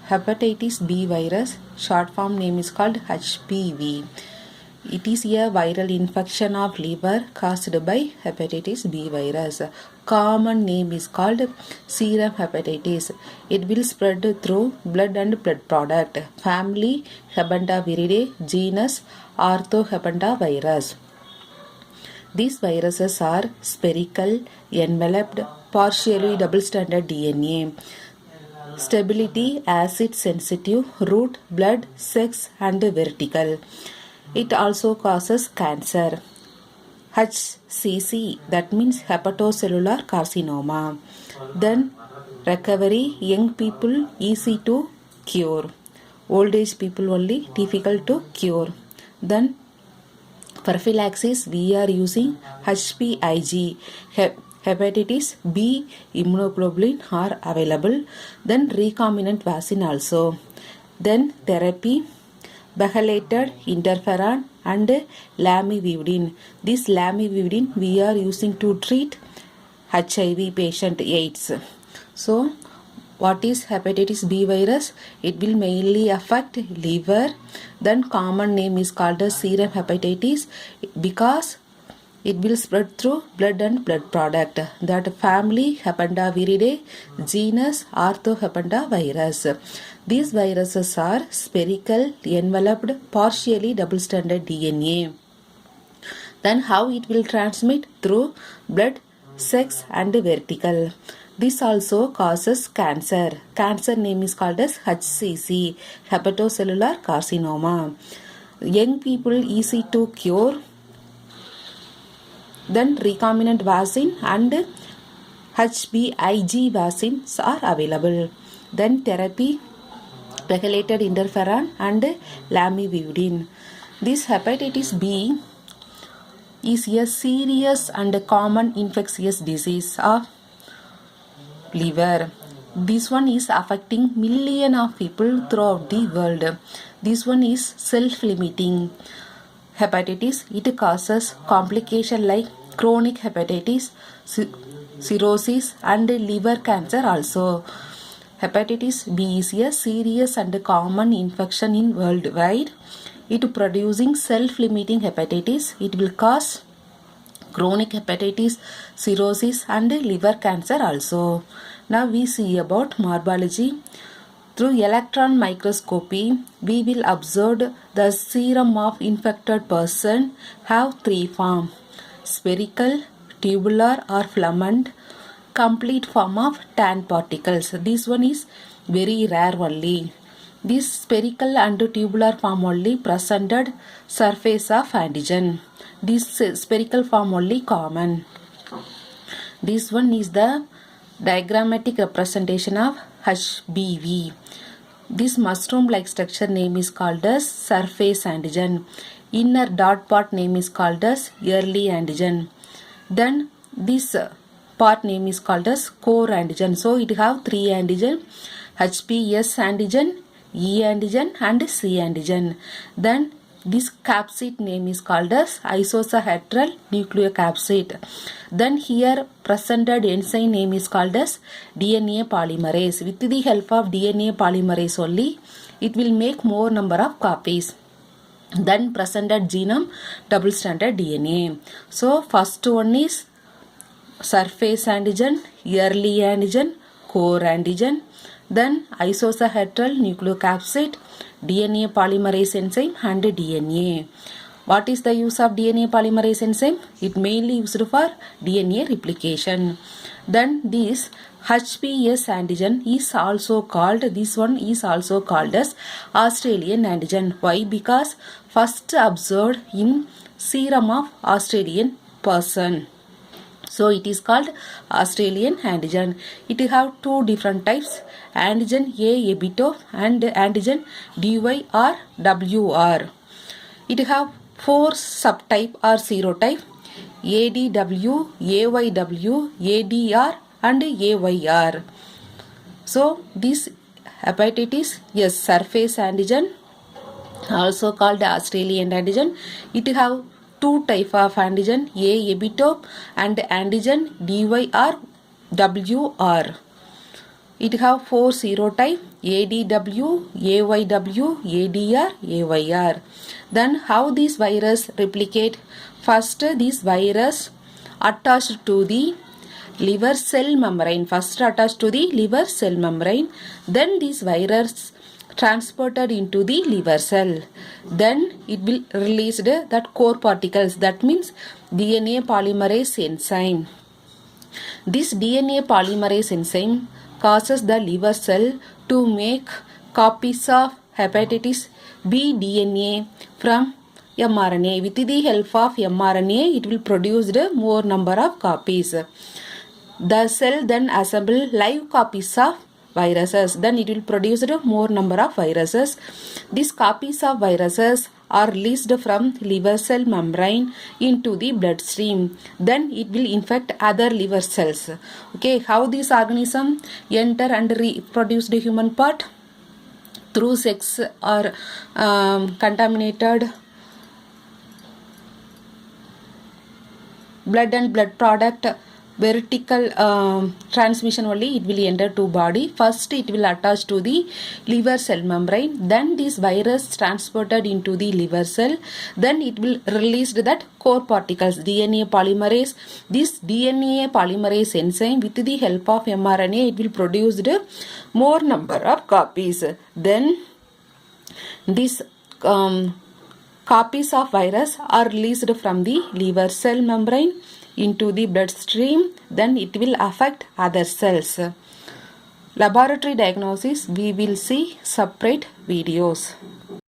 Hepatitis B virus, short form name is called HBV. It is a viral infection of liver caused by hepatitis B virus. Common name is called serum hepatitis. It will spread through blood and blood product. Family Hepataviridae, genus Orthohepatavirus. These viruses are spherical, enveloped, partially double-stranded DNA. Stability, acid sensitive, root, blood, sex and vertical. It also causes cancer. HCC, that means hepatocellular carcinoma. Then recovery, young people easy to cure. Old age people only difficult to cure. Then prophylaxis, we are using HBIG. Hepatitis B immunoglobulin are available. Then recombinant vaccine also. Then therapy, becylated interferon and lamivudine. This lamivudine we are using to treat HIV patient AIDS. So what is hepatitis B virus? It will mainly affect liver. Then common name is called as serum hepatitis because it will spread through blood and blood product. That family Hepataviridae, genus Orthohepatavirus. These viruses are spherical, enveloped, partially double-stranded DNA. Then how it will transmit? Through blood, sex and vertical. This also causes cancer. Cancer name is called as HCC, hepatocellular carcinoma. Young people easy to cure. Then recombinant vaccine and HBIG vaccines are available. Then therapy, becylated interferon and lamivudine. This hepatitis B is a serious and common infectious disease of liver. This one is affecting millions of people throughout the world. This one is self-limiting. Hepatitis, it causes complication like chronic hepatitis, cirrhosis and liver cancer also. Hepatitis B is a serious and common infection in worldwide. It producing self-limiting hepatitis. It will cause chronic hepatitis, cirrhosis and liver cancer also. Now we see about morphology. Through electron microscopy, we will observe the serum of infected person have three forms: spherical, tubular or filament, complete form of tan particles. This one is very rare only. This spherical and tubular form only presented surface of antigen. This spherical form only common. This one is the diagrammatic representation of HBV. This mushroom-like structure name is called as surface antigen. Inner dot part name is called as early antigen. Then this part name is called as core antigen. So it have three antigen: HBs antigen, E antigen and C antigen. Then this capsid name is called as isosahedral nucleocapsid. Then here presented enzyme name is called as DNA polymerase. With the help of DNA polymerase only, it will make more number of copies. Then presented genome double-stranded DNA. So first one is surface antigen, early antigen, core antigen. Then isosahedral nucleocapsid, DNA polymerase enzyme and DNA. What is the use of DNA polymerase enzyme? It mainly used for DNA replication. Then this HBs antigen is also called, this one is also called as Australian antigen. Why? Because first observed in serum of Australian person. So it is called Australian antigen. It have two different types: antigen A epitope and antigen DY or WR. It have four subtype or serotype: ADW, AYW, ADR and AYR. So this hepatitis is surface antigen, also called Australian antigen. It have two type of antigen, A epitope and antigen DY or WR. it have 4 serotype ADW, AYW, ADR, AYR. Then how this virus replicate? First this virus attached to the liver cell membrane. First attached to the liver cell membrane. Then this virus transported into the liver cell. Then it will release that core particles. That means DNA polymerase enzyme. This DNA polymerase enzyme causes the liver cell to make copies of hepatitis B DNA from mRNA. With the help of mRNA, it will produce more number of copies. The cell then assemble live copies of viruses. Then it will produce more number of viruses. These copies of viruses are released from liver cell membrane into the bloodstream. Then it will infect other liver cells. Okay, how this organism enter and reproduce the human part? Through sex or contaminated blood and blood product vertical transmission only it will enter to body. First it will attach to the liver cell membrane. Then this virus transported into the liver cell. Then it will release that core particles DNA polymerase. This DNA polymerase enzyme with the help of mRNA it will produce more number of copies. Then this copies of virus are released from the liver cell membrane into the bloodstream. Then it will affect other cells. Laboratory diagnosis we will see separate videos.